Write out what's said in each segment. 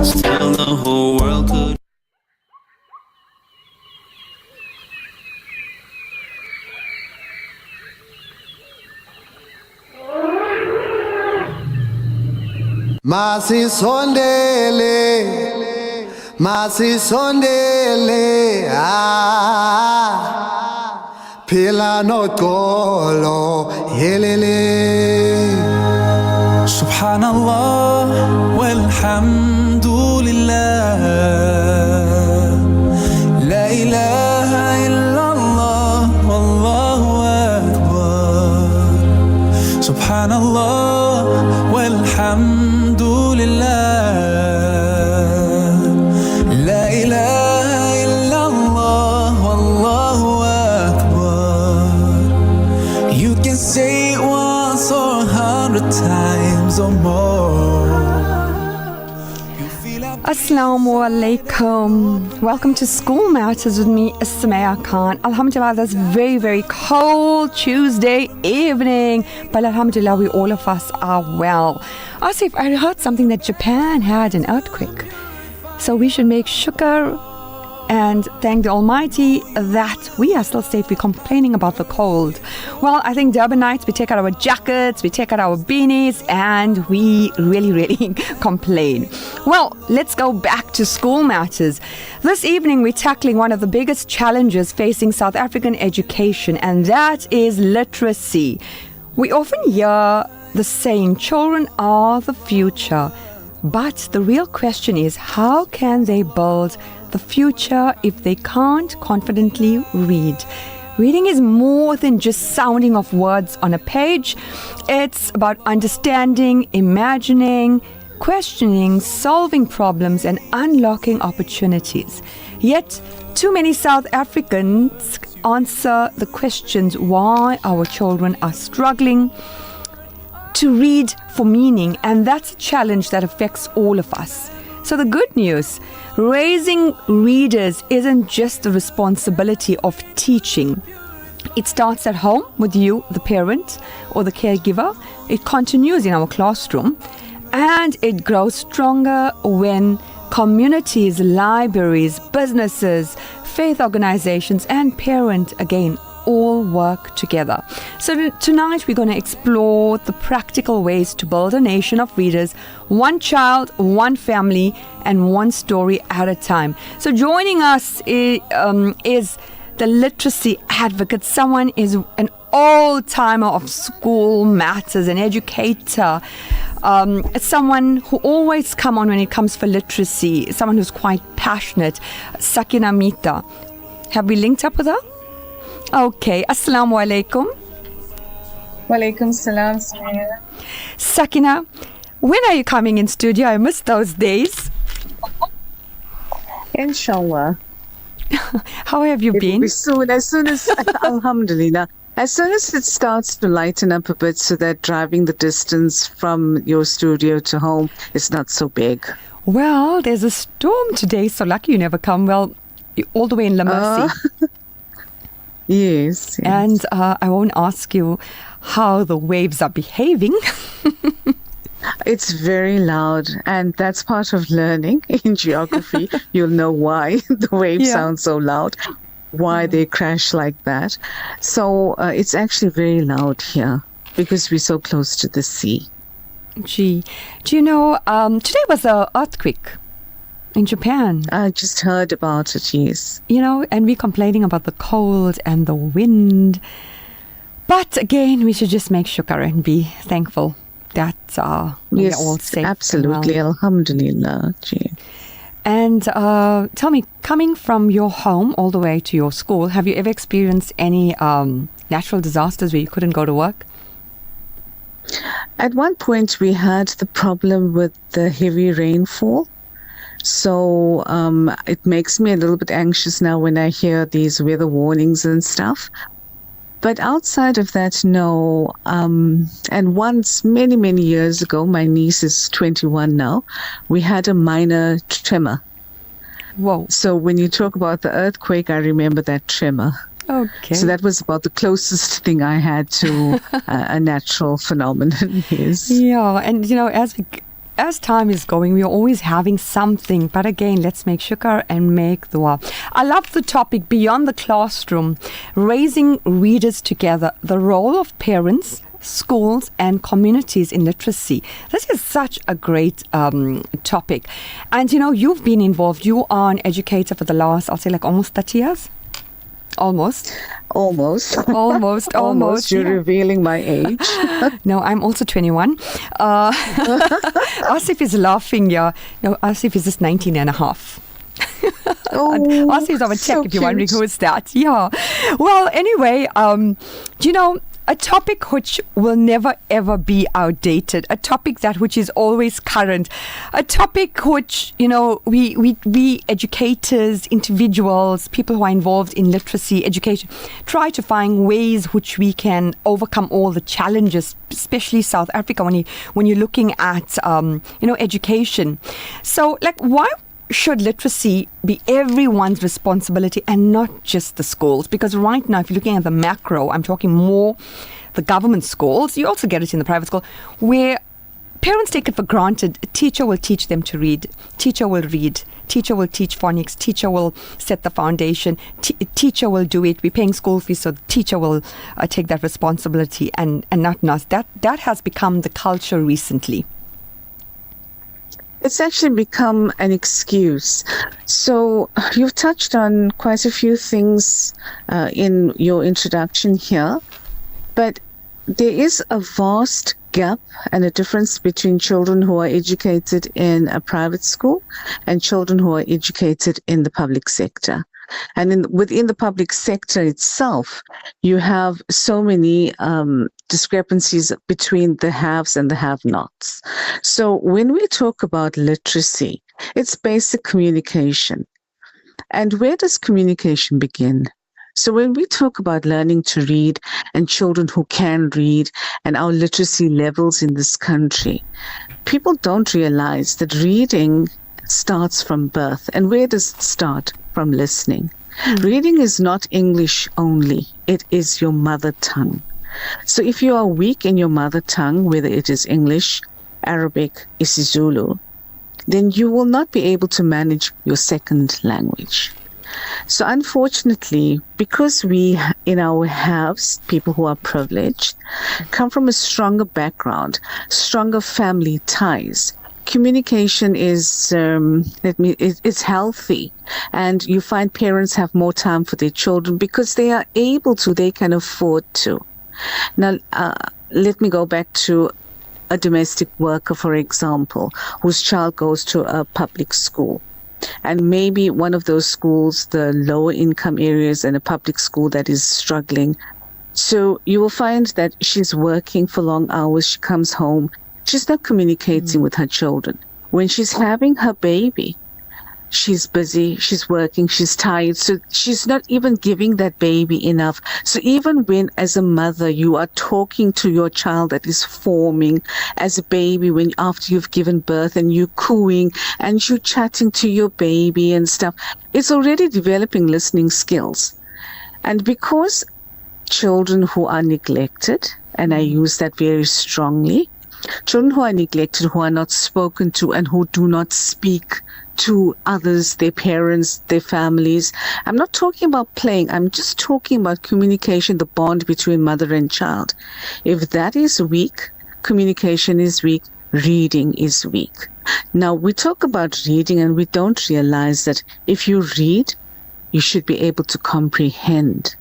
Still the whole world could. Masisondele, phila noxolo yelele. Subhanallah walhamdulillah, la ilaha illallah wallahu akbar. Subhanallah walhamdulillah, la ilaha illallah wallahu akbar. You can say it once or 100 times or more. Assalamu alaikum. Welcome to School Matters with me, Sumaya Khan. Alhamdulillah, this very, very cold Tuesday evening. But alhamdulillah, all of us are well. Asif, I heard something that Japan had an earthquake. So we should make shukr and thank the Almighty that we are still safe. We're complaining about the cold. Well, I think Durbanites, we take out our jackets, we take out our beanies, and we really, really complain. Well, let's go back to School Matters. This evening, we're tackling one of the biggest challenges facing South African education, and that is literacy. We often hear the saying, children are the future. But the real question is, how can they build the future if they can't confidently read? Reading is more than just sounding of words on a page. It's about understanding, imagining, questioning, solving problems, and unlocking opportunities. Yet, too many South Africans answer the questions why our children are struggling to read for meaning, and that's a challenge that affects all of us. So the good news, raising readers isn't just the responsibility of teaching. It starts at home with you, the parent or the caregiver. It continues in our classroom, and it grows stronger when communities, libraries, businesses, faith organizations, and parents again all work together. So tonight we're going to explore the practical ways to build a nation of readers, one child, one family, and one story at a time. So joining us is the literacy advocate. Someone is an old-timer of School Matters, an educator, someone who always come on when it comes for literacy, someone who's quite passionate, SAKHINA MITHA. Have we linked up with her? Okay, Assalamu alaikum. Walaikum salam, Sumaya. SAKHINA, when are you coming in studio? I miss those days. Inshallah. How have you been? As soon as Alhamdulillah, as soon as it starts to lighten up a bit so that driving the distance from your studio to home is not so big. Well, there's a storm today, so lucky you never come. Well, you're all the way in La Mercy. Yes. And I won't ask you how the waves are behaving. It's very loud, and that's part of learning in geography. You'll know why the waves sound so loud, why they crash like that. So it's actually very loud here because we're so close to the sea. Gee, do you know, today was an earthquake in Japan. I just heard about it, yes. You know, and we're complaining about the cold and the wind. But again, we should just make shukr and be thankful that we're all safe. Absolutely. Well. Alhamdulillah. Gee. And tell me, coming from your home all the way to your school, have you ever experienced any natural disasters where you couldn't go to work? At one point, we had the problem with the heavy rainfall. So it makes me a little bit anxious now when I hear these weather warnings and stuff. But outside of that, no. And once, many, many years ago, my niece is 21 now, we had a minor tremor. Whoa. So when you talk about the earthquake, I remember that tremor. Okay. So that was about the closest thing I had to a natural phenomenon. Yes. Yeah, and you know, as we as time is going, we're always having something. But again, let's make shukr and make dua. I love the topic beyond the classroom, raising readers together, the role of parents, schools and communities in literacy. This is such a great topic. And you've been involved. You are an educator for the last, I'll say, like almost 30 years. Almost. Almost. Almost. You're Yeah. revealing my age. No, I'm also 21. Asif is laughing, yeah. No, Asif is just 19 and a half. Oh, Asif is on a check so if you're wondering cute. who is that. Yeah. Well, anyway, a topic which will never ever be outdated, a topic which is always current, a topic which, we educators, individuals, people who are involved in literacy, education, try to find ways which we can overcome all the challenges, especially South Africa, when you're looking at, education. So, why should literacy be everyone's responsibility and not just the schools? Because right now, if you're looking at the macro, I'm talking more the government schools, you also get it in the private school, where parents take it for granted. A teacher will teach them to read. Teacher will read. Teacher will teach phonics. Teacher will set the foundation. Teacher will do it. We're paying school fees, so the teacher will take that responsibility and not us. That has become the culture recently. It's actually become an excuse. So you've touched on quite a few things in your introduction here, but there is a vast gap and a difference between children who are educated in a private school and children who are educated in the public sector. And within the public sector itself, you have so many discrepancies between the haves and the have-nots. So when we talk about literacy, it's basic communication. And where does communication begin? So when we talk about learning to read and children who can read and our literacy levels in this country, people don't realize that reading starts from birth. And where does it start? From listening. Reading is not English only. It is your mother tongue. So if you are weak in your mother tongue, whether it is English, Arabic, isiZulu, then you will not be able to manage your second language. So unfortunately, because we in our haves, people who are privileged, come from a stronger background, stronger family ties, communication is it's healthy, and you find parents have more time for their children because they are able to, they can afford to. Now, let me go back to a domestic worker, for example, whose child goes to a public school. And maybe one of those schools, the lower income areas, and a public school that is struggling. So you will find that she's working for long hours. She comes home. She's not communicating with her children. When she's having her baby, she's busy, she's working, she's tired. So she's not even giving that baby enough. So even when, as a mother, you are talking to your child that is forming as a baby, when after you've given birth and you're cooing and you're chatting to your baby and stuff, it's already developing listening skills. And because children who are neglected, and I use that very strongly, children who are neglected, who are not spoken to, and who do not speak to others, their parents, their families. I'm not talking about playing. I'm just talking about communication, the bond between mother and child. If that is weak, communication is weak, reading is weak. Now, we talk about reading and we don't realize that if you read, you should be able to comprehend.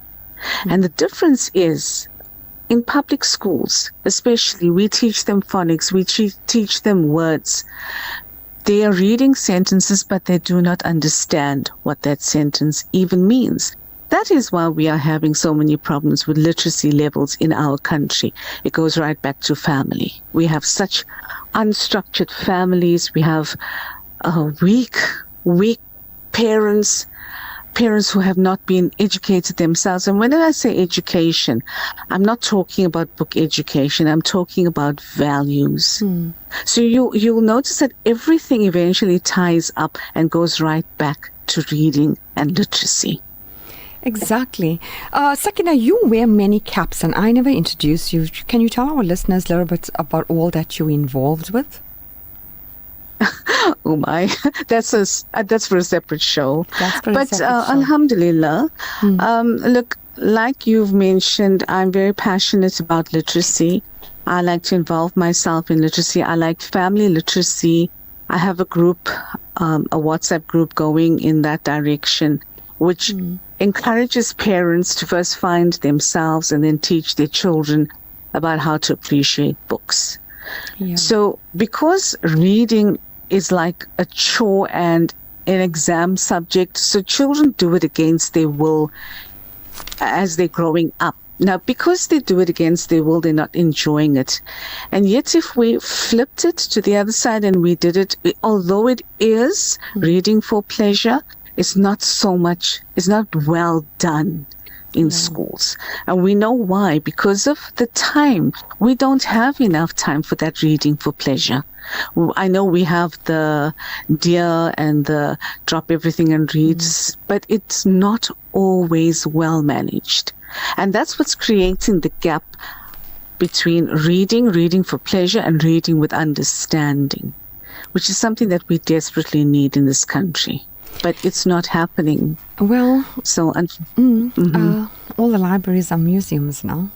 And the difference is, in public schools, especially, we teach them phonics, we teach them words. They are reading sentences, but they do not understand what that sentence even means. That is why we are having so many problems with literacy levels in our country. It goes right back to family. We have such unstructured families. We have weak parents who have not been educated themselves. And when I say education, I'm not talking about book education. I'm talking about values. So you'll notice that everything eventually ties up and goes right back to reading and literacy. Exactly. Sakhina, you wear many caps and I never introduced you. Can you tell our listeners a little bit about all that you're involved with? Oh my, that's for a separate show. That's for a But separate show. Alhamdulillah, look, like you've mentioned, I'm very passionate about literacy. I like to involve myself in literacy. I like family literacy. I have a group, a WhatsApp group going in that direction, which encourages parents to first find themselves and then teach their children about how to appreciate books. Yeah. So because reading is like a chore and an exam subject, so children do it against their will as they're growing up. Now, because they do it against their will, they're not enjoying it. And yet, if we flipped it to the other side and we did it, although it is reading for pleasure, it's not so much, it's not well done in schools. And we know why. Because of the time. We don't have enough time for that reading for pleasure. I know we have the dear and the drop everything and read, but it's not always well managed. And that's what's creating the gap between reading for pleasure, and reading with understanding, which is something that we desperately need in this country. But it's not happening. Well, So, all the libraries are museums now.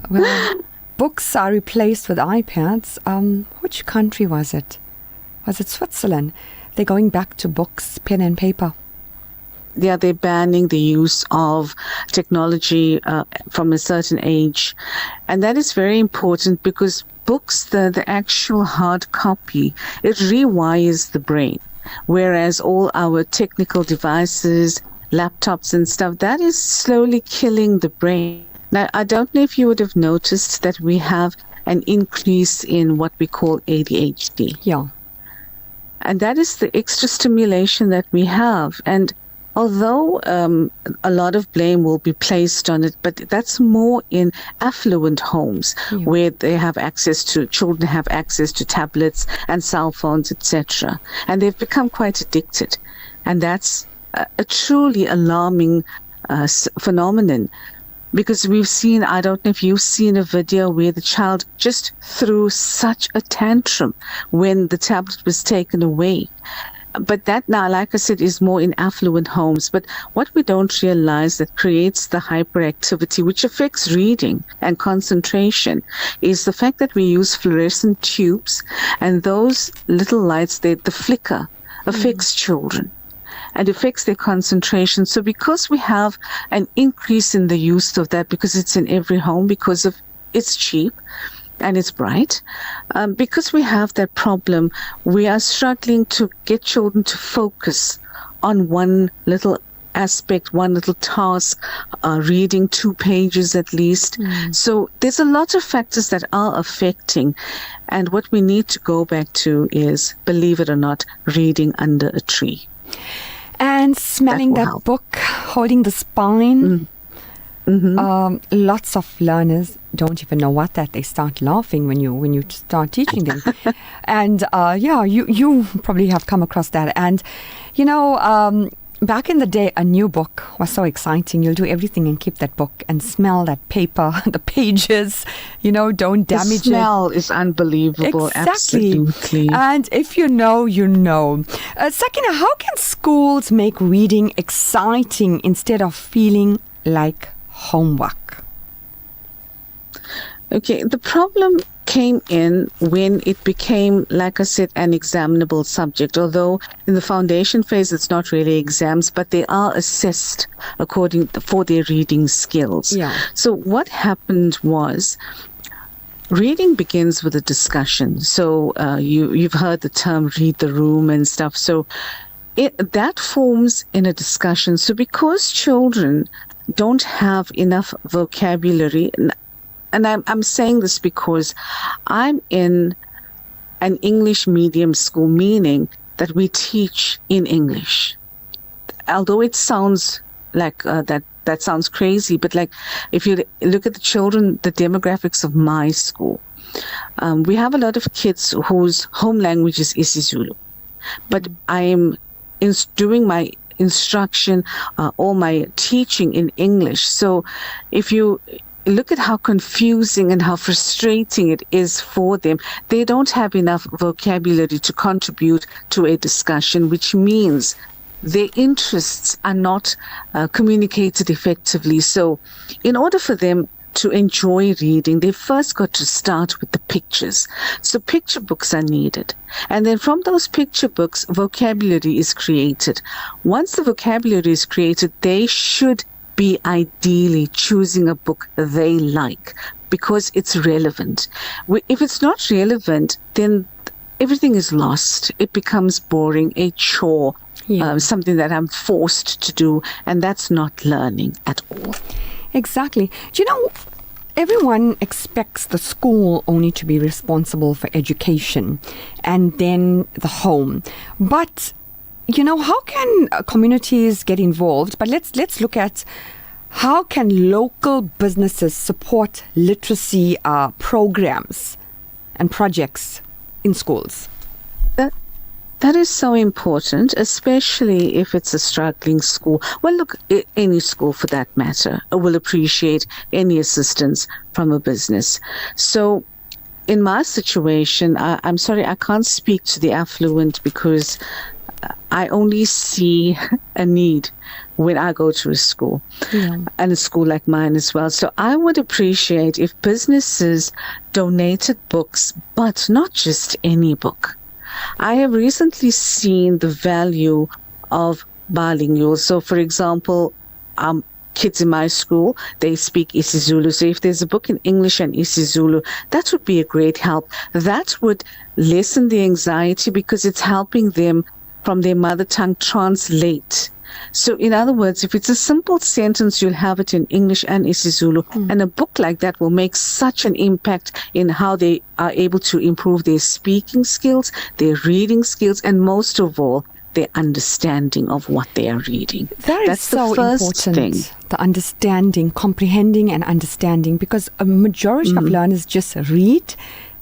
Well, books are replaced with iPads. Which country was it? Was it Switzerland? They're going back to books, pen and paper. yeah, they're banning the use of technology from a certain age. And that is very important because books, the actual hard copy, it rewires the brain. Whereas all our technical devices, laptops and stuff, that is slowly killing the brain. Now, I don't know if you would have noticed that we have an increase in what we call ADHD. Yeah. And that is the extra stimulation that we have. And although a lot of blame will be placed on it, but that's more in affluent homes where they have access to, children have access to tablets and cell phones, etc. And they've become quite addicted. And that's a truly alarming phenomenon. Because we've seen, I don't know if you've seen a video where the child just threw such a tantrum when the tablet was taken away. But that now, like I said, is more in affluent homes. But what we don't realize that creates the hyperactivity, which affects reading and concentration, is the fact that we use fluorescent tubes, and those little lights, the flicker affects children and affects their concentration. So because we have an increase in the use of that, because it's in every home, because of it's cheap and it's bright, because we have that problem, we are struggling to get children to focus on one little aspect, one little task, reading 2 pages at least. So there's a lot of factors that are affecting. And what we need to go back to is, believe it or not, reading under a tree. And smelling That will that help. book, holding the spine. Lots of learners don't even know what that. They start laughing when you start teaching them. And you probably have come across that. And back in the day, a new book was so exciting. You'll do everything and keep that book and smell that paper, the pages. Don't damage The smell is unbelievable. Exactly. Absolutely. And if you know, you know. Sakina, how can schools make reading exciting instead of feeling like homework? Okay, the problem came in when it became, like I said, an examinable subject. Although in the foundation phase, it's not really exams, but they are assessed for their reading skills. Yeah. So what happened was, reading begins with a discussion. So you've heard the term "read the room" and stuff. So that forms in a discussion. So because children don't have enough vocabulary, and I'm saying this because I'm in an English medium school, meaning that we teach in English. Although it sounds like that sounds crazy, but like if you look at the children, the demographics of my school, we have a lot of kids whose home language is isiZulu, but I am doing my instruction or my teaching in English. So if you look at how confusing and how frustrating it is for them. They don't have enough vocabulary to contribute to a discussion, which means their interests are not communicated effectively. So in order for them to enjoy reading, they first got to start with the pictures. So picture books are needed. And then from those picture books, vocabulary is created. Once the vocabulary is created, they should be ideally choosing a book they like because it's relevant. If it's not relevant, then everything is lost. It becomes boring, a chore, something that I'm forced to do, and that's not learning at all. Exactly. Do you know, everyone expects the school only to be responsible for education and then the home. But, you know, how can communities get involved? But let's look at how can local businesses support literacy programs and projects in schools? That is so important, especially if it's a struggling school. Well, look, any school for that matter will appreciate any assistance from a business. So in my situation, I'm sorry, I can't speak to the affluent because I only see a need when I go to a school, and a school like mine as well. So I would appreciate if businesses donated books, but not just any book. I have recently seen the value of bilingual. So, for example, kids in my school, they speak isiZulu. So if there's a book in English and isiZulu, that would be a great help. That would lessen the anxiety because it's helping them from their mother tongue translate. So in other words, if it's a simple sentence, you'll have it in English and isiZulu. And a book like that will make such an impact in how they are able to improve their speaking skills, their reading skills, and most of all, their understanding of what they are reading. That's so the first important. thing. The understanding, comprehending and understanding, because a majority of learners just read.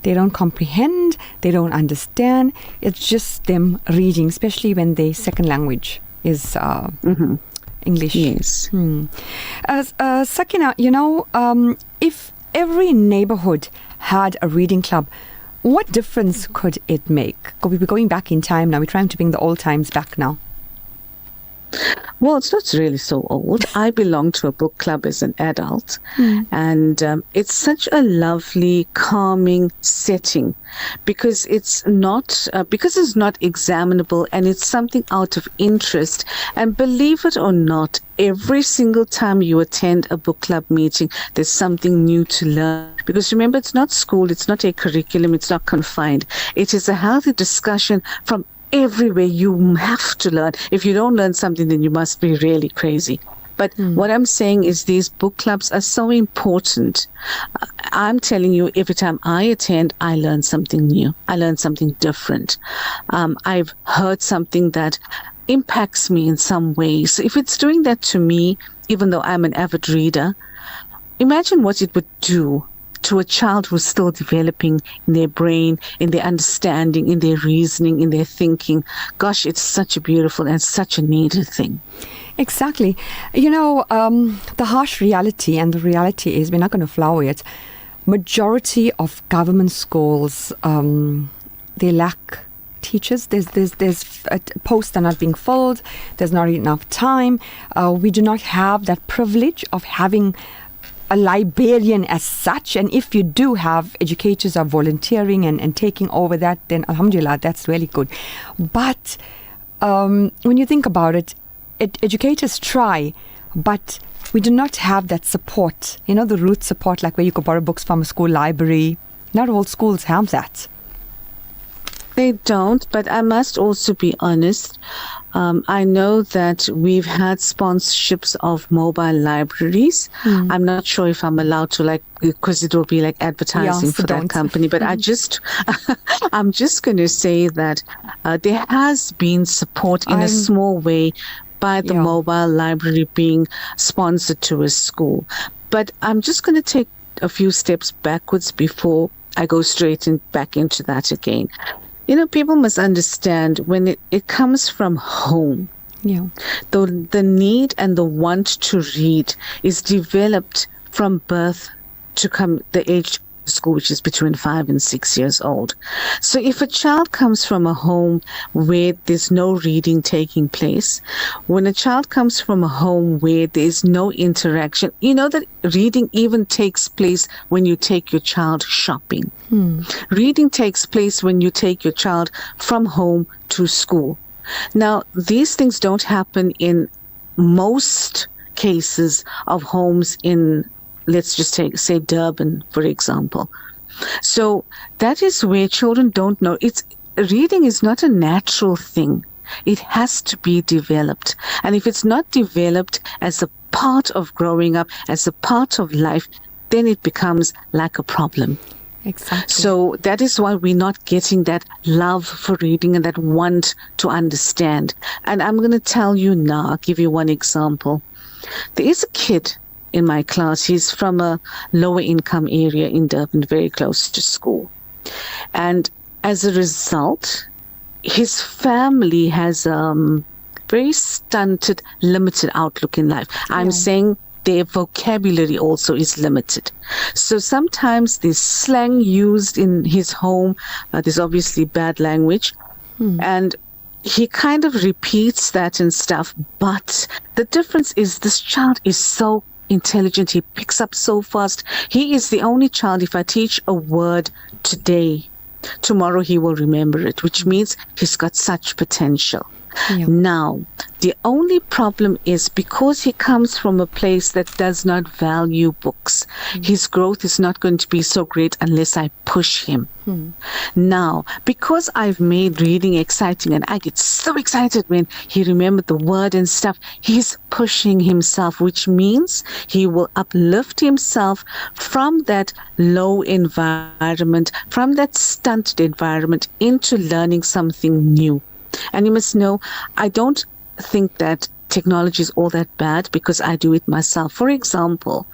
They don't comprehend, they don't understand. It's just them reading, especially when their second language is English. Yes. Sakhina, you know, if every neighborhood had a reading club, what difference could it make? Could we be going back in time now? We're trying to bring the old times back now. Well, it's not really so old. I belong to a book club as an adult, and it's such a lovely, calming setting because it's not examinable and it's something out of interest. And believe it or not, every single time you attend a book club meeting, there's something new to learn. Because remember, it's not school, it's not a curriculum, it's not confined. It is a healthy discussion from everywhere. You have to learn. If you don't learn something, then you must be really crazy. But what I'm saying is these book clubs are so important. I'm telling you, every time I attend, I learn something new. I learn something different. I've heard something that impacts me in some way. So if it's doing that to me, even though I'm an avid reader, imagine what it would do to a child who's still developing in their brain, in their understanding, in their reasoning, in their thinking. Gosh, it's such a beautiful and such a needed thing. Exactly. You know, the harsh reality, and the reality is, we're not going to flower it. Majority of government schools, they lack teachers. There's posts are not being filled. There's not enough time. We do not have that privilege of having a librarian as such, and if you do have educators are volunteering and taking over that, then alhamdulillah, that's really good. But when you think about it, educators try, but we do not have that support, you know, the root support, like where you could borrow books from a school library. Not all schools have that. They don't, but I must also be honest. I know that we've had sponsorships of mobile libraries. I'm not sure if I'm allowed to, because it will be like advertising for that company. But I'm just going to say that there has been support in a small way by the mobile library being sponsored to a school. But I'm just going to take a few steps backwards before I go straight back into that again. You know, people must understand when it comes from home. Yeah. The need and the want to read is developed from birth to come the age to school, which is between 5 and 6 years old. So if a child comes from a home where there's no reading taking place, when a child comes from a home where there's no interaction, you know that reading even takes place when you take your child shopping. Reading takes place when you take your child from home to school. Now, these things don't happen in most cases of homes in, let's just say Durban, for example. So that is where children don't know. Reading is not a natural thing. It has to be developed. And if it's not developed as a part of growing up, as a part of life, then it becomes like a problem. Exactly. So that is why we're not getting that love for reading and that want to understand. And I'm going to tell you now, I'll give you one example. There is a kid in my class. He's from a lower income area in Durban, very close to school. And as a result, his family has very stunted, limited outlook in life. I'm saying their vocabulary also is limited. So sometimes there's slang used in his home. There's obviously bad language. And he kind of repeats that and stuff. But the difference is this child is so intelligent. He picks up so fast. He is the only child, if I teach a word today, tomorrow he will remember it, which means he's got such potential. Now, the only problem is because he comes from a place that does not value books, his growth is not going to be so great unless I push him. Now, because I've made reading exciting and I get so excited when he remembered the word and stuff, he's pushing himself, which means he will uplift himself from that low environment, from that stunted environment into learning something new. And you must know, I don't think that technology is all that bad because I do it myself. For example,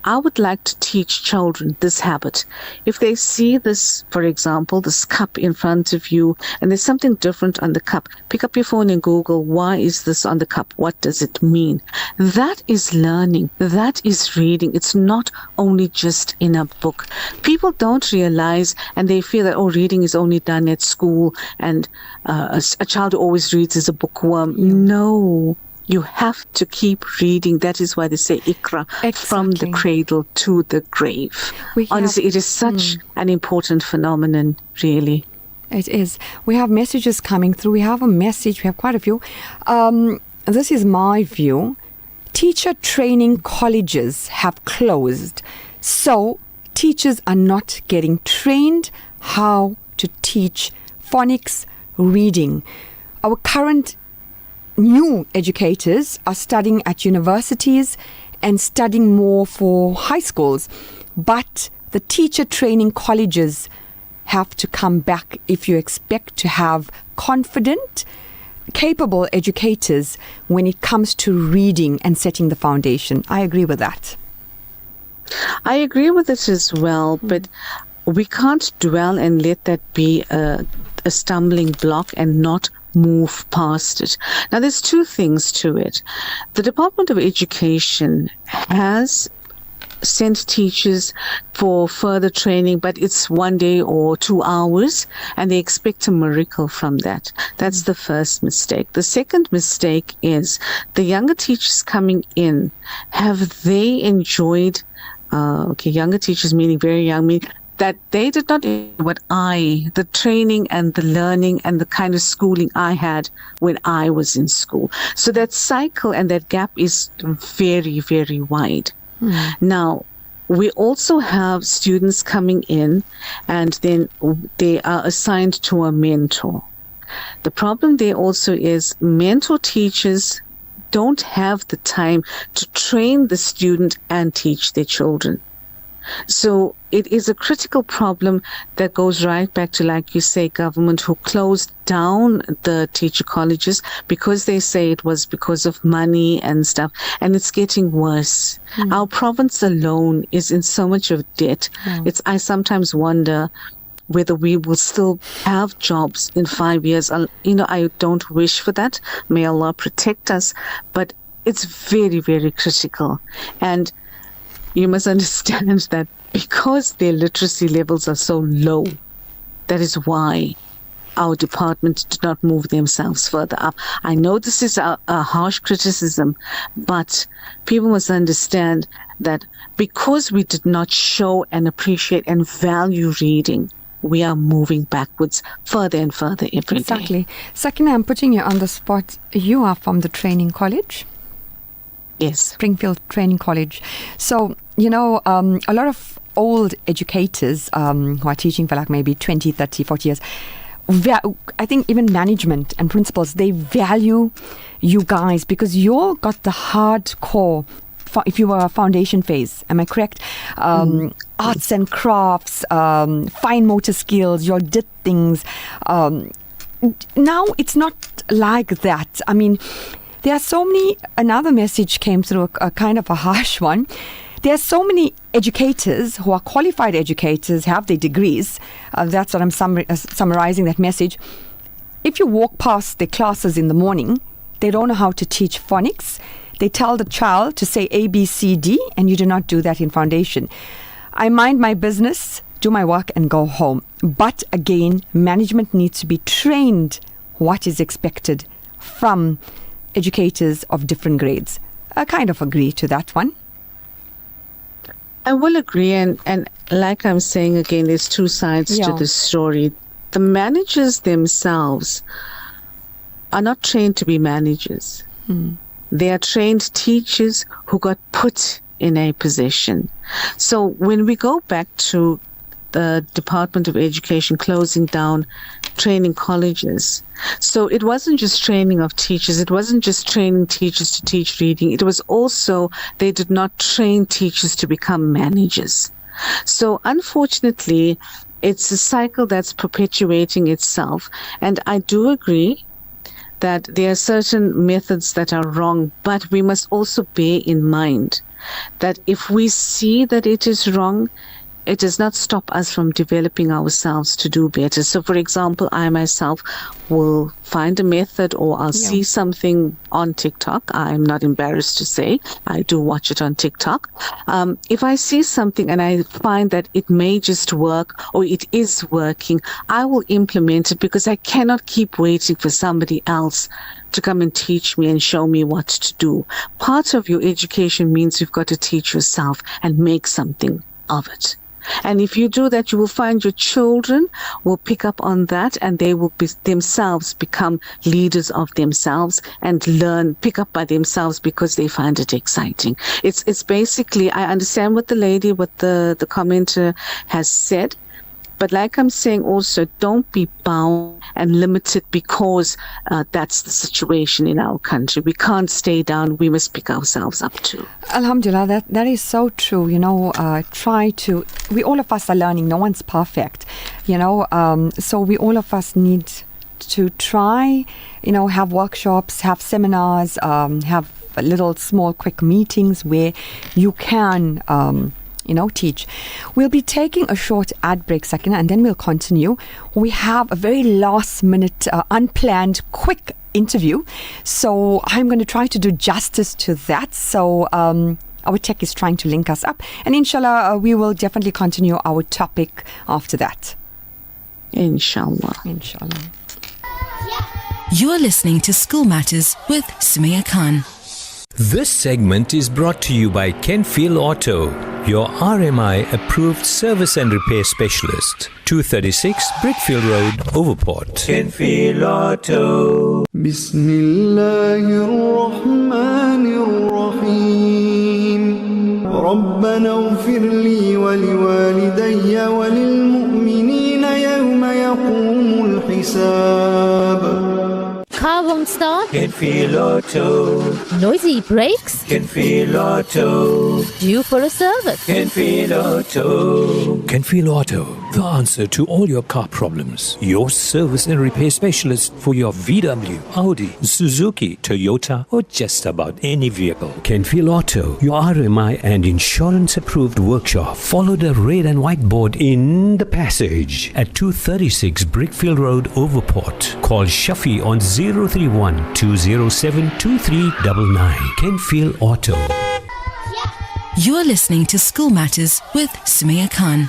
I would like to teach children this habit. If they see this, for example, this cup in front of you, and there's something different on the cup, pick up your phone and Google, why is this on the cup? What does it mean? That is learning. That is reading. It's not only just in a book. People don't realize, and they feel that, oh, reading is only done at school, and a child who always reads is a bookworm. No. You have to keep reading. That is why they say Ikra, from the cradle to the grave. Honestly, it is such an important phenomenon, really. It is. We have messages coming through. We have a message. We have quite a few. This is my view. Teacher training colleges have closed. So teachers are not getting trained how to teach phonics, reading. Our current new educators are studying at universities and studying more for high schools. But the teacher training colleges have to come back if you expect to have confident, capable educators when it comes to reading and setting the foundation. I agree with that. I agree with this as well, but we can't dwell and let that be a stumbling block and not move past it. Now, there's two things to it. The Department of Education has sent teachers for further training, but it's 1 day or 2 hours, and they expect a miracle from that. That's the first mistake. The second mistake is the younger teachers coming in, have they enjoyed, younger teachers meaning very young, meaning that they did not do the training and the learning and the kind of schooling I had when I was in school. So that cycle and that gap is very, very wide. Now, we also have students coming in and then they are assigned to a mentor. The problem there also is mentor teachers don't have the time to train the student and teach their children. So it is a critical problem that goes right back to, like you say, government who closed down the teacher colleges because they say it was because of money and stuff. And it's getting worse. Our province alone is in so much of debt. I sometimes wonder whether we will still have jobs in 5 years. I don't wish for that. May Allah protect us. But it's very, very critical. And you must understand that because their literacy levels are so low, that is why our department did not move themselves further up. I know this is a harsh criticism, but people must understand that because we did not show and appreciate and value reading, we are moving backwards further and further every day. Exactly. Sakhina, I'm putting you on the spot. You are from the training college? Yes. Springfield Training College. So, a lot of old educators who are teaching for like maybe 20, 30, 40 years, I think even management and principals, they value you guys because you got the hardcore, if you were a foundation phase, am I correct? Arts and crafts, fine motor skills, you all did things. Now it's not like that. I mean, there are so many, another message came through, a kind of a harsh one. There are so many educators who are qualified educators, have their degrees. That's what I'm summarizing that message. If you walk past their classes in the morning, they don't know how to teach phonics. They tell the child to say A, B, C, D, and you do not do that in foundation. I mind my business, do my work, and go home. But again, management needs to be trained what is expected from educators of different grades. I kind of agree to that one. I will agree, and like I'm saying again, there's two sides to the story. The managers themselves are not trained to be managers. They are trained teachers who got put in a position. So when we go back to the Department of Education closing down training colleges, so it wasn't just training of teachers, it wasn't just training teachers to teach reading, it was also they did not train teachers to become managers. So unfortunately, it's a cycle that's perpetuating itself, and I do agree that there are certain methods that are wrong, but we must also bear in mind that if we see that it is wrong, it does not stop us from developing ourselves to do better. So, for example, I myself will find a method, or I'll see something on TikTok. I'm not embarrassed to say I do watch it on TikTok. If I see something and I find that it may just work or it is working, I will implement it because I cannot keep waiting for somebody else to come and teach me and show me what to do. Part of your education means you've got to teach yourself and make something of it. And if you do that, you will find your children will pick up on that, and they will themselves become leaders of themselves and pick up by themselves because they find it exciting. It's basically, I understand what the commenter has said, but like I'm saying also, don't be bound and limited because that's the situation in our country. We can't stay down. We must pick ourselves up too. Alhamdulillah, that is so true. We all of us are learning. No one's perfect, so we all of us need to try, have workshops, have seminars, have little small quick meetings where you can teach. We'll be taking a short ad break, Sakhina, and then we'll continue. We have a very last minute, unplanned, quick interview. So I'm going to try to do justice to that. So our tech is trying to link us up. And inshallah, we will definitely continue our topic after that. Inshallah. You are listening to School Matters with Sumaya Khan. This segment is brought to you by Kenfield Auto, your RMI approved service and repair specialist. 236 Brickfield Road, Overport. Kenfield Auto. Bismillahirrahmanirrahim. ربنا اغفر لي ولوالدي وللمؤمنين يوم يقوم الحساب. Car won't start? Kenfield Auto. Noisy brakes? Kenfield Auto. Due for a service? Kenfield Auto. Kenfield Auto, the answer to all your car problems. Your service and repair specialist for your VW, Audi, Suzuki, Toyota, or just about any vehicle. Kenfield Auto, your RMI and insurance approved workshop. Follow the red and white board in the passage at 236 Brickfield Road, Overport. Call Shafi on 031 207 2399. Kenfield Auto. You're listening to School Matters with Sumaya Khan.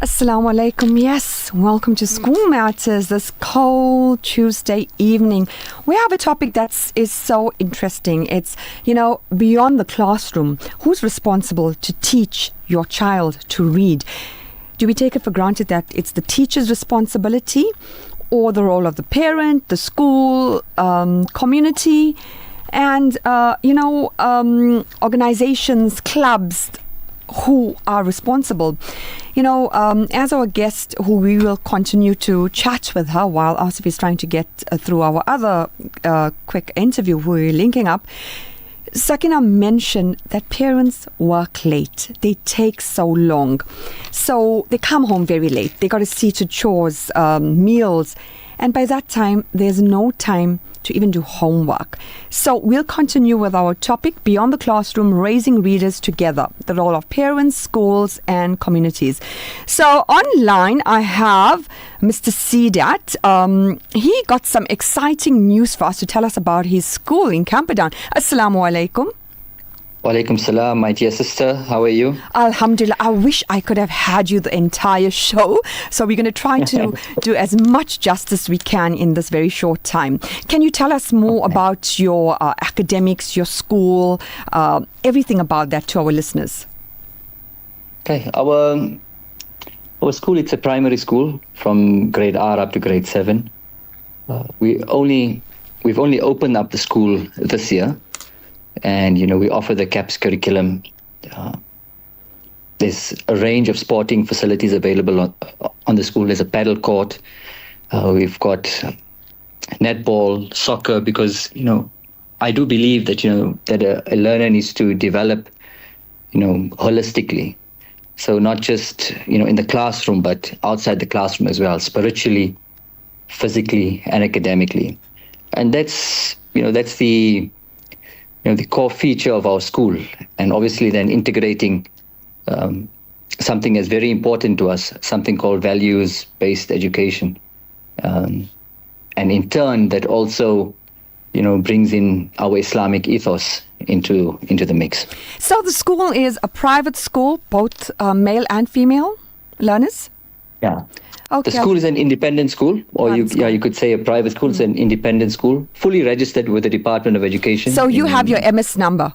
Assalamu alaikum. Yes, welcome to School Matters this cold Tuesday evening. We have a topic that is so interesting. It's, beyond the classroom. Who's responsible to teach your child to read? Do we take it for granted that it's the teacher's responsibility, or the role of the parent, the school, community, and, organizations, clubs who are responsible? As our guest, who we will continue to chat with her while Asif is trying to get through our other quick interview who we're linking up, SAKHINA mentioned that parents work late. They take so long. So they come home very late. They got to see to chores, meals. And by that time, there's no time to even do homework. So we'll continue with our topic, Beyond the Classroom, Raising Readers Together, the role of parents, schools and communities. So online, I have Mr. Sidat. He got some exciting news for us to tell us about his school in Camperdown. Assalamu alaikum. Walaikum salam, my dear sister. How are you? Alhamdulillah. I wish I could have had you the entire show. So we're going to try to do as much justice we can in this very short time. Can you tell us more about your academics, your school, everything about that to our listeners? Okay. Our school, it's a primary school from grade R up to grade 7. We've only opened up the school this year. And, we offer the CAPS curriculum. There's a range of sporting facilities available on the school. There's a paddle court. We've got netball, soccer, because, I do believe that, that a learner needs to develop, holistically. So not just, in the classroom, but outside the classroom as well, spiritually, physically, and academically. And that's the core feature of our school, and obviously then integrating something that's very important to us, something called values-based education. And in turn, that also, brings in our Islamic ethos into the mix. So the school is a private school, both male and female learners? Yeah. Okay. The school is an independent school, or you could say a private school. It's an independent school, fully registered with the Department of Education. So you have your MS number?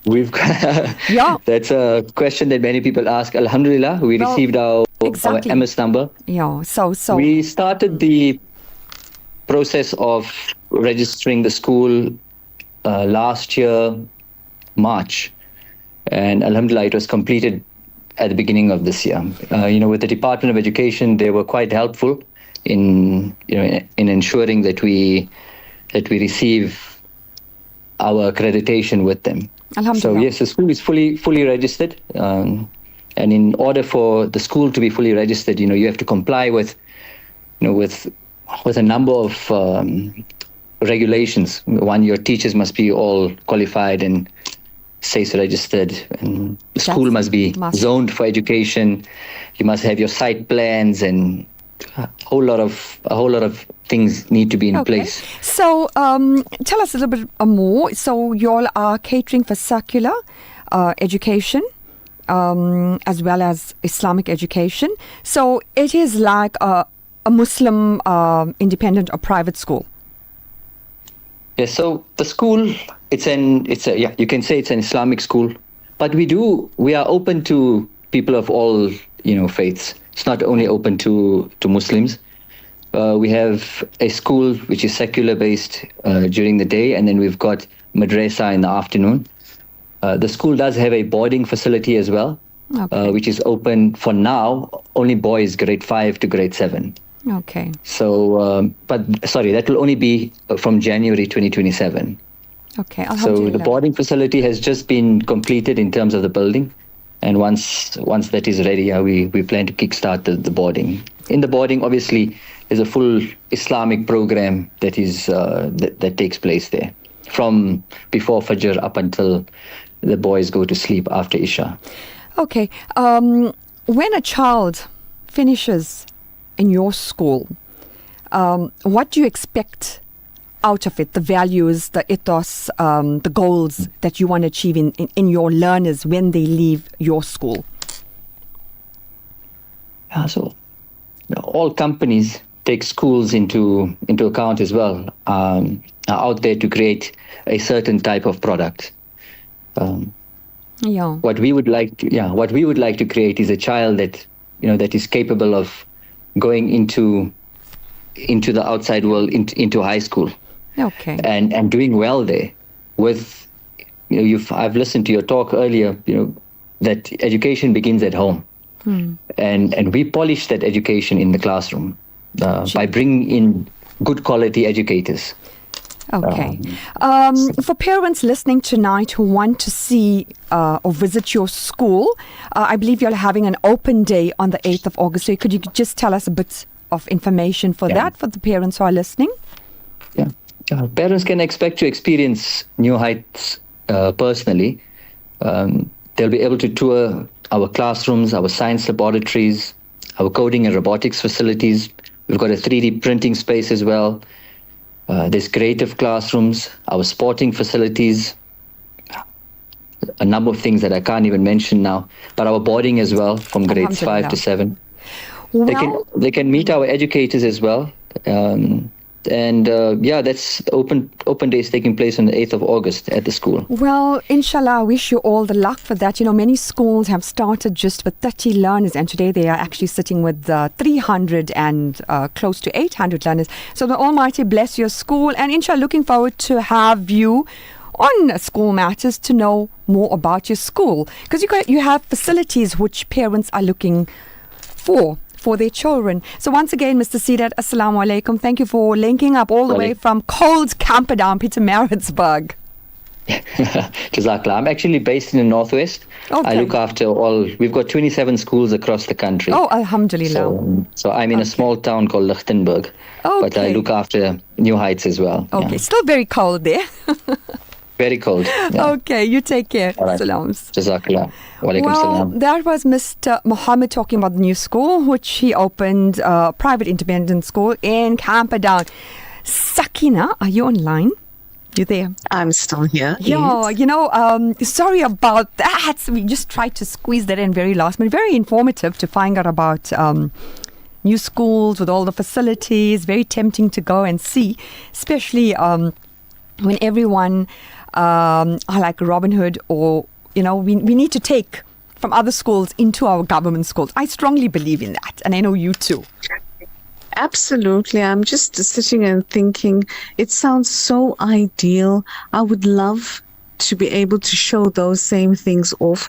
We've got, that's a question that many people ask. Alhamdulillah, we received our MS number. Yeah. So we started the process of registering the school last year, March, and Alhamdulillah, it was completed at the beginning of this year. With the Department of Education, they were quite helpful in ensuring that we receive our accreditation with them. So yes, the school is fully registered, and in order for the school to be fully registered, you have to comply with a number of regulations. One, your teachers must be all qualified and SACE registered, and the school must be zoned for education. You must have your site plans, and a whole lot of things need to be in place. So tell us a little bit more. So you all are catering for secular education as well as Islamic education. So it is like a Muslim independent or private school. Yes, so the school, you can say it's an Islamic school, but we are open to people of all, faiths. It's not only open to Muslims. We have a school which is secular based during the day, and then we've got madrasa in the afternoon. The school does have a boarding facility as well, which is open for now, only boys grade 5 to grade 7. Okay. So, that will only be from January 2027. Okay. So the boarding facility has just been completed in terms of the building. And once that is ready, we plan to kickstart the boarding. In the boarding, obviously, there's a full Islamic program that is that takes place there, from before Fajr up until the boys go to sleep after Isha. Okay. When a child finishes in your school, what do you expect out of it, the values, the ethos, the goals that you want to achieve in your learners when they leave your school? So all companies take schools into account as well, are out there to create a certain type of product. What we would like to create is a child that that is capable of going into the outside world, into high school, and doing well there. With I've listened to your talk earlier, that education begins at home. And we polish that education in the classroom by bringing in good quality educators. For parents listening tonight who want to see or visit your school, I believe you're having an open day on the 8th of August. So could you just tell us a bit of information for that, for the parents who are listening? Parents can expect to experience New Heights personally. They'll be able to tour our classrooms, our science laboratories, our coding and robotics facilities. We've got a 3D printing space as well. There's creative classrooms, our sporting facilities, a number of things that I can't even mention now, but our boarding as well from grades 5 to 7. They can meet our educators as well. That's open days taking place on the 8th of August at the school. Well, inshallah, I wish you all the luck for that. Many schools have started just with 30 learners, and today they are actually sitting with 300 and close to 800 learners. So the Almighty bless your school, and inshallah, looking forward to have you on School Matters to know more about your school, because you have facilities which parents are looking for their children. So once again, Mr. Sidat, Assalamu alaikum. Thank you for linking up all the way from cold Camperdown, Pietermaritzburg. Jazakallah. I'm actually based in the Northwest. I look after we've got 27 schools across the country. Oh, alhamdulillah. So I'm in a small town called Lichtenberg, but I look after New Heights as well. Still very cold there. Very cold. Okay, you take care. Right. Salams. Jazakallah. Walaikum salam. That was Mr. Mohammed talking about the new school, which he opened, a private independent school in Camperdown. SAKHINA, are you online? You there? I'm still here. Yeah, sorry about that. We just tried to squeeze that in very last minute. Very informative to find out about new schools with all the facilities. Very tempting to go and see, especially when everyone are like Robin Hood, or we need to take from other schools into our government schools. I strongly believe in that, and I know you too. Absolutely. I'm just sitting and thinking, it sounds so ideal. I would love to be able to show those same things off,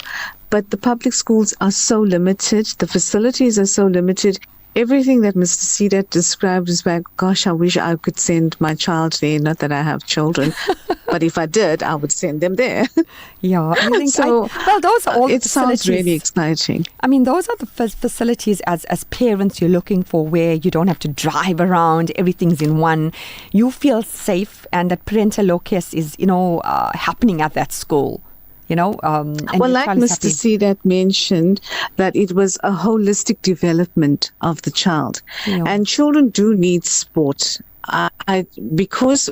but the public schools are so limited. The facilities are so limited. Everything that Mr. Sidat described is like, gosh, I wish I could send my child there. Not that I have children, but if I did, I would send them there. Yeah, I think those are all it sounds really exciting. I mean, those are the facilities as parents you're looking for, where you don't have to drive around. Everything's in one. You feel safe, and that parental locus is, happening at that school. Like Mr. Sidat mentioned, that it was a holistic development of the child. And children do need sport. Because,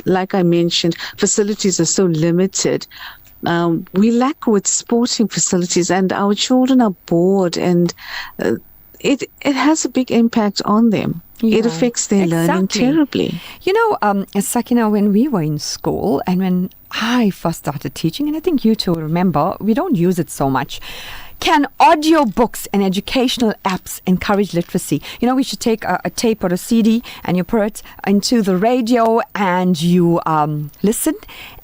like I mentioned, facilities are so limited. We lack with sporting facilities, and our children are bored, and it has a big impact on them. It affects their learning terribly. Sakina, when we were in school and when I first started teaching, and I think you two remember, we don't use it so much. Can audio books and educational apps encourage literacy? We should take a tape or a CD and you put it into the radio and you listen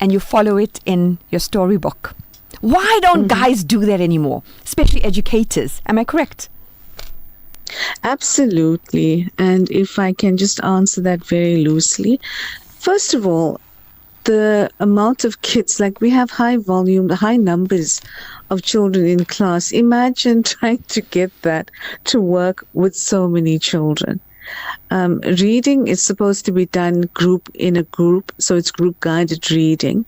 and you follow it in your storybook. Why don't guys do that anymore? Especially educators. Am I correct? Absolutely. And if I can just answer that very loosely. First of all, the amount of kids, like we have high numbers of children in class. Imagine trying to get that to work with so many children. Reading is supposed to be done in a group, so it's group guided reading.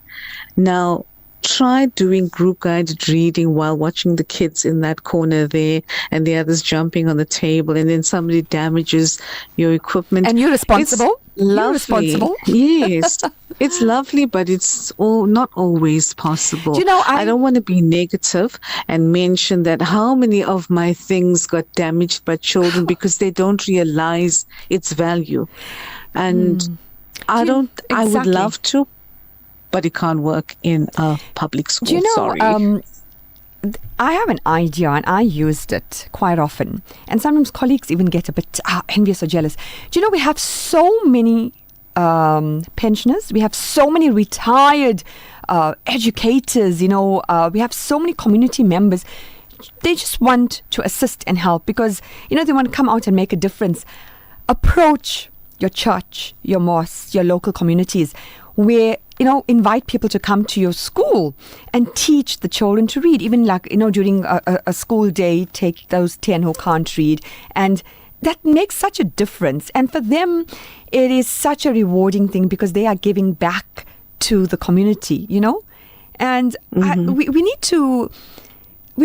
Now, try doing group guided reading while watching the kids in that corner there and the others jumping on the table, and then somebody damages your equipment. And you're responsible? It's lovely. You're responsible? Yes. It's lovely, but it's not always possible. Do you know, I don't want to be negative and mention that how many of my things got damaged by children because they don't realize its value. And I would Exactly. love to, but it can't work in a public school. Do you know, Sorry. I have an idea and I used it quite often. And sometimes colleagues even get a bit envious or jealous. Do you know, we have so many pensioners, we have so many retired educators, we have so many community members. They just want to assist and help because, they want to come out and make a difference. Approach your church, your mosque, your local communities where, invite people to come to your school and teach the children to read. Even during a school day, take those 10 who can't read. And that makes such a difference. And for them, it is such a rewarding thing because they are giving back to the community, And we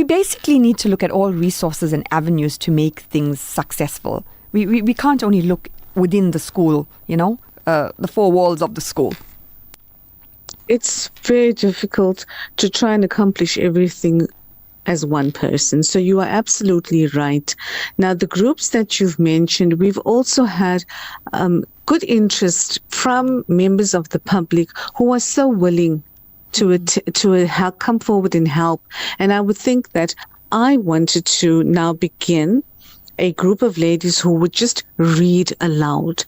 basically need to look at all resources and avenues to make things successful. We can't only look within the school, the four walls of the school. It's very difficult to try and accomplish everything as one person. So you are absolutely right. Now, the groups that you've mentioned, we've also had good interest from members of the public who are so willing to come forward and help. And I would think that I wanted to now begin a group of ladies who would just read aloud.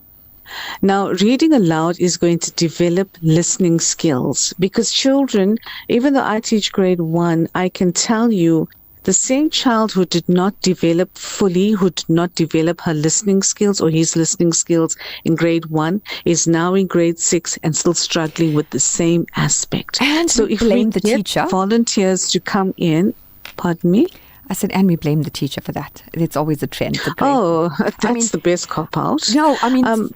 Now, reading aloud is going to develop listening skills because children, even though I teach grade 1, I can tell you the same child who did not develop fully, who did not develop her listening skills or his listening skills in grade 1 is now in grade 6 and still struggling with the same aspect. And so we if blame we the get teacher. volunteers to come in, pardon me? I said, and we blame the teacher for that. It's always a trend. That's the best cop-out. No,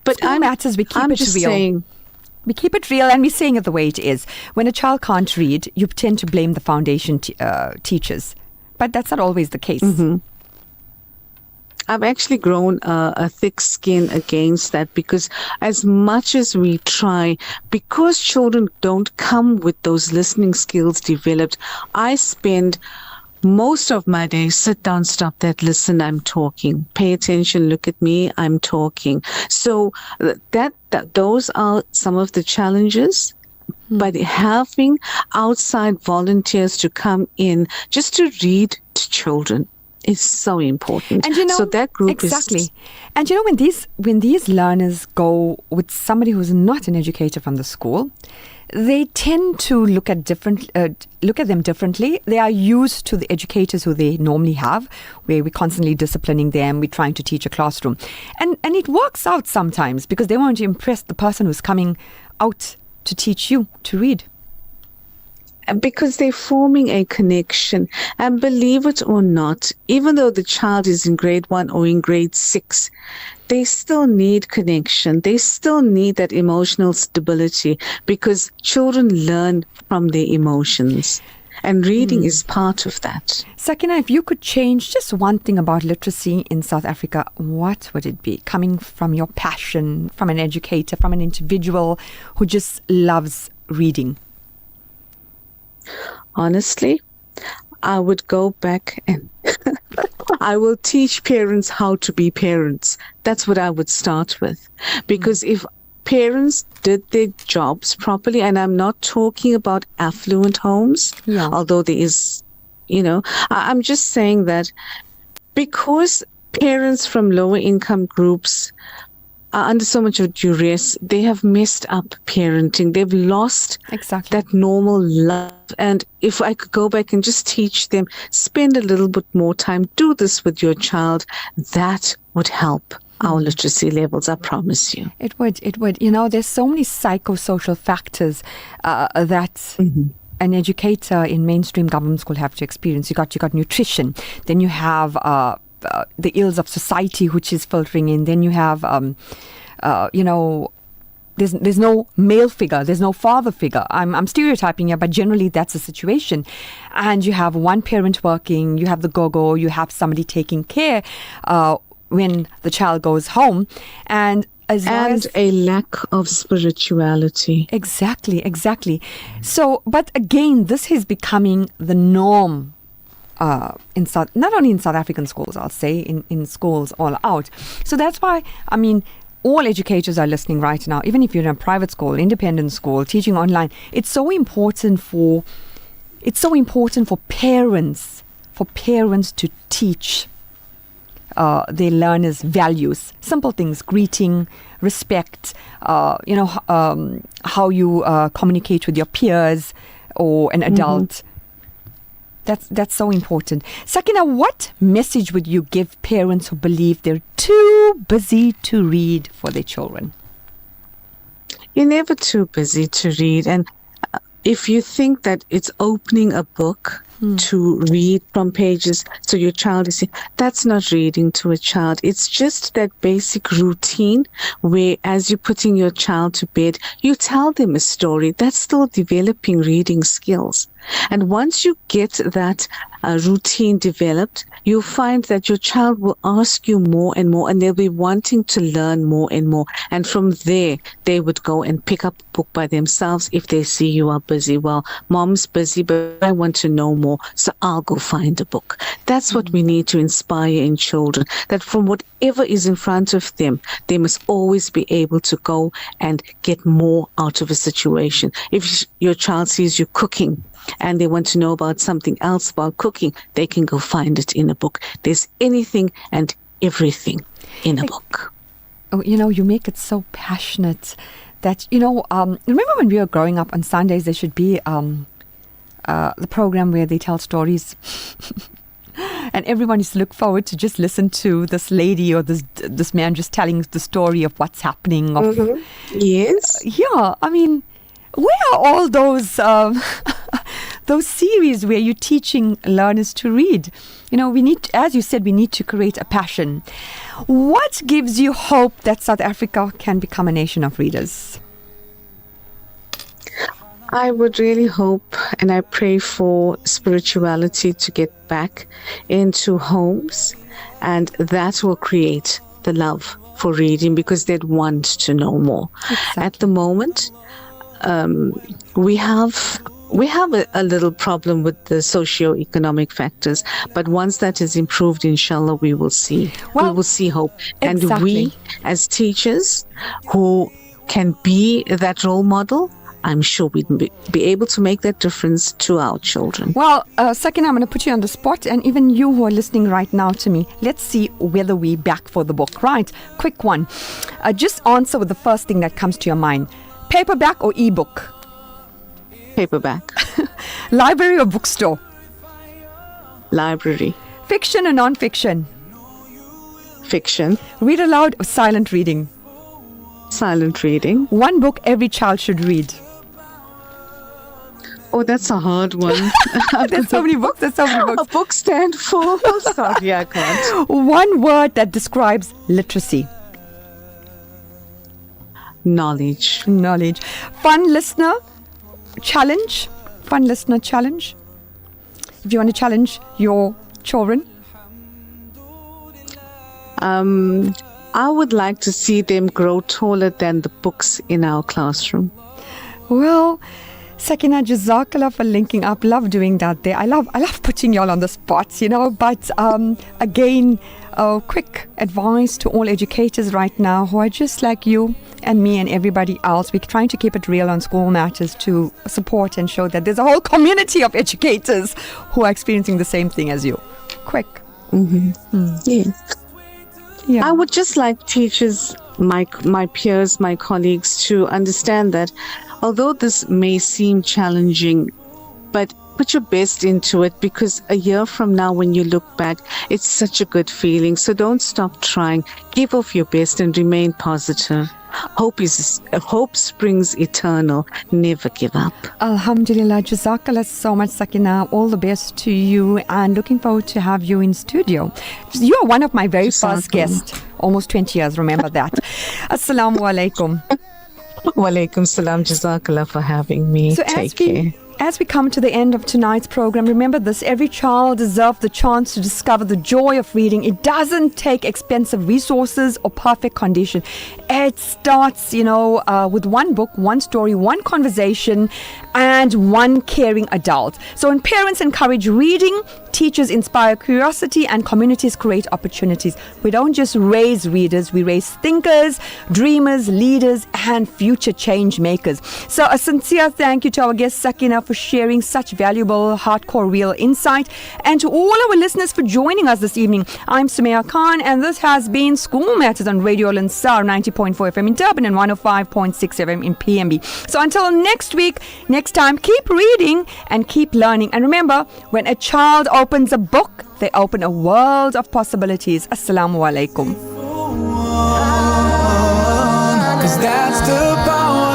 but school matters, we keep I'm it just real. saying, we keep it real and we're saying it the way it is. When a child can't read, you tend to blame the foundation teachers. But that's not always the case. Mm-hmm. I've actually grown a thick skin against that because as much as we try, because children don't come with those listening skills developed, I spend most of my day, sit down, stop that, listen, I'm talking. Pay attention, look at me, I'm talking. So those are some of the challenges. But having outside volunteers to come in just to read to children is so important. And so that group exactly. And when these learners go with somebody who's not an educator from the school, they tend to look at them differently. They are used to the educators who they normally have, where we're constantly disciplining them, we're trying to teach a classroom. And it works out sometimes because they want to impress the person who's coming out to teach you to read. Because they're forming a connection. And believe it or not, even though the child is in grade 1 or in grade 6, they still need connection. They still need that emotional stability because children learn from their emotions. And reading is part of that. Sakina, if you could change just one thing about literacy in South Africa, what would it be? Coming from your passion, from an educator, from an individual who just loves reading. Honestly, I would go back and I will teach parents how to be parents. That's what I would start with. Because if parents did their jobs properly, and I'm not talking about affluent homes, although there is, I'm just saying that because parents from lower income groups are under so much of duress, they have messed up parenting. They've lost that normal love. And if I could go back and just teach them, spend a little bit more time, do this with your child, that would help our literacy levels, I promise you. It would. There's so many psychosocial factors that an educator in mainstream government school have to experience. You got nutrition, then you have the ills of society which is filtering in, then you have there's no male figure, there's no father figure. I'm stereotyping here, but generally that's the situation. And you have one parent working, you have the go-go, you have somebody taking care when the child goes home, and a lack of spirituality. Exactly. So, but again, this is becoming the norm not only in South African schools, I'll say, in schools all out. So that's why, I mean, all educators are listening right now, even if you're in a private school, independent school, teaching online. It's so important for parents to teach their learners values, simple things, greeting, respect, how you communicate with your peers or an adult. That's so important. Sakina, what message would you give parents who believe they're too busy to read for their children? You're never too busy to read. And if you think that it's opening a book to read from pages so your child is, that's not reading to a child. It's just that basic routine where as you're putting your child to bed, you tell them a story. That's still developing reading skills. And once you get that routine developed, you'll find that your child will ask you more and more, and they'll be wanting to learn more and more. And from there, they would go and pick up a book by themselves if they see you are busy. Well, mom's busy, but I want to know more, so I'll go find a book. That's what we need to inspire in children, that from whatever is in front of them, they must always be able to go and get more out of a situation. If your child sees you cooking, and they want to know about something else about cooking, they can go find it in a book. There's anything and everything in a book. Oh, you make it so passionate that, remember when we were growing up on Sundays, there should be the program where they tell stories. And everyone used to look forward to just listen to this lady or this man just telling the story of what's happening. Yes. Yeah, I mean, where are all those those series where you're teaching learners to read? We need, as you said, we need to create a passion. What gives you hope that South Africa can become a nation of readers? I would really hope and I pray for spirituality to get back into homes, and that will create the love for reading because they'd want to know more. Exactly. At the moment, we have a little problem with the socio-economic factors, but once that is improved, inshallah, we will see hope. Exactly. And we, as teachers who can be that role model, I'm sure we'd be able to make that difference to our children. Well, Sakina, I'm going to put you on the spot, and even you who are listening right now to me, let's see whether we're back for the book. Right, quick one. Just answer with the first thing that comes to your mind. Paperback or ebook? Paperback. Library or bookstore? Library. Fiction or non-fiction? Fiction. Read aloud or silent reading? Silent reading. One book every child should read? Oh, that's a hard one. There's so many books. A book stand for? Sorry, I can't. One word that describes literacy? Knowledge. Fun listener challenge? If you want to challenge your children? I would like to see them grow taller than the books in our classroom. Well, Sakina, Jazakallah for linking up. Love doing that there. I love putting y'all on the spot, but again, quick advice to all educators right now who are just like you and me and everybody else. We're trying to keep it real on School Matters to support and show that there's a whole community of educators who are experiencing the same thing as you. Quick. Yes. Yeah. I would just like teachers, my peers, my colleagues to understand that although this may seem challenging, but put your best into it, because a year from now when you look back, it's such a good feeling. So don't stop trying. Give off your best and remain positive. Hope springs eternal. Never give up. Alhamdulillah. Jazakallah so much, Sakina. All the best to you, and looking forward to have you in studio. You are one of my very first guests. Almost 20 years, remember that. Assalamu alaikum. Walaikum salam. Jazakallah for having me. So Take care. As we come to the end of tonight's program, remember this: every child deserves the chance to discover the joy of reading. It doesn't take expensive resources or perfect condition. It starts, with one book, one story, one conversation, and one caring adult. So when parents encourage reading, teachers inspire curiosity, and communities create opportunities. We don't just raise readers, we raise thinkers, dreamers, leaders, and future change makers. So a sincere thank you to our guest Sakhina for sharing such valuable, hardcore, real insight, and to all our listeners for joining us this evening. I'm Sumaya Khan, and this has been School Matters on Radio Ansaar 90.4 FM in Durban and 105.6 FM in PMB. So until next week, next time, keep reading and keep learning. And remember, when a child opens a book, they open a world of possibilities. Assalamu alaikum. 'Cause that's the power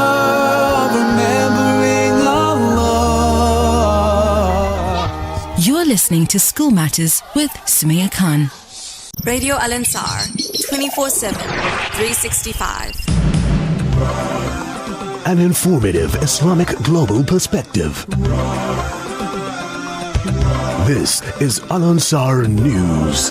of remembering Allah. You're listening to School Matters with Sumaya Khan. Radio Al Ansar, 24/7, 365. An informative Islamic global perspective. This is Al Ansar News.